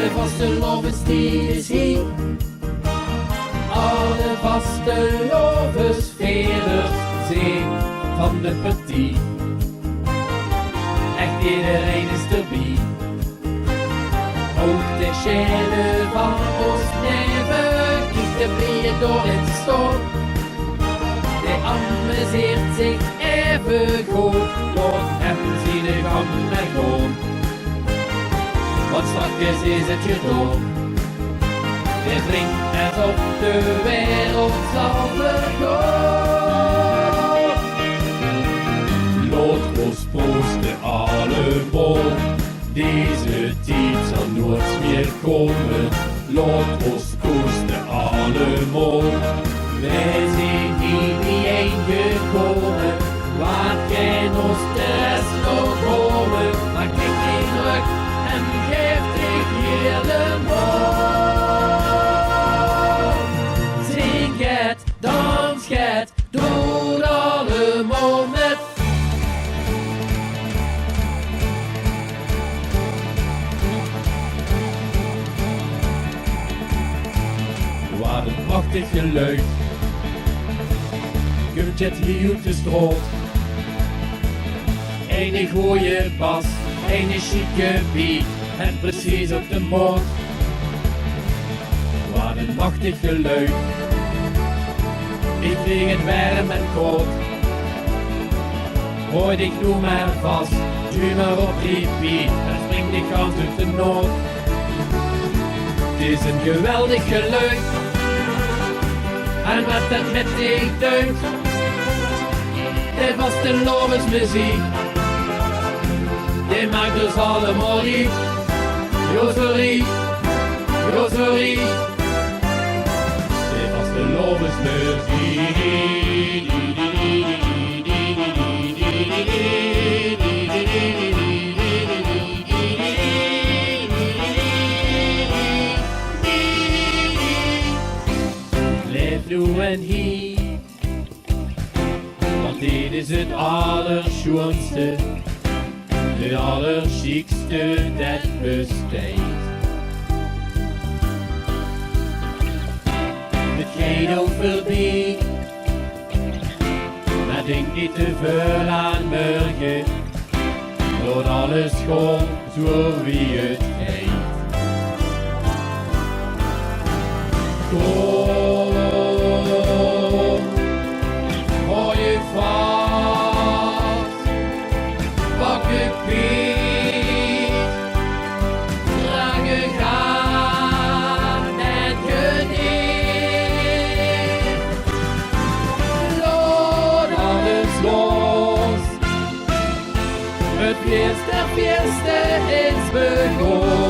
De vastelovensdag is hier. Alle vastelovensfeders zijn van de partie. Echt iedereen is erbij. Ook de schelen van ons neven, kiest de blije door het stof. De amuseert zich even goed, laat hem zien de gang naar gewoon. Want straks is het gedaan. We drinken alsof de wereld zal vergaan. Laat ons proosten allemaal, deze tijd zal nooit meer komen. Laat ons proosten allemaal, wij zijn hier niet gekomen. Waar kan ons de rest nog komen? Maar kijk niet terug en geef ik hier de mond. Zing het, dans het, doe het allemaal met. Wat een prachtig geluid. Kunt het hier op de straat. Een goeie bas, een chique beat en precies op de maat. Wat een machtig geluid. Ik vind het warm en koud. Hoor ik nu maar vast, duw maar op repeat en spring de kant uit de nood. Het is een geweldig geluid. En wat dat met zich duidt, dit was de lovensmuziek. Dit maakt dus allemaal lief. Roserie, Roserie. Dit was de lovensmuziek. Leef nu en hier, want dit is het allerschoonste. De allerchiekste dat bestaat. Het gaat overbij, maar denk niet te veel aan morgen. Laat alles gewoon zo wie het gaat. Kom, hou je vast, pak je piet, draag je gaan en geniet. Laat alles los, het fiesta is begonnen.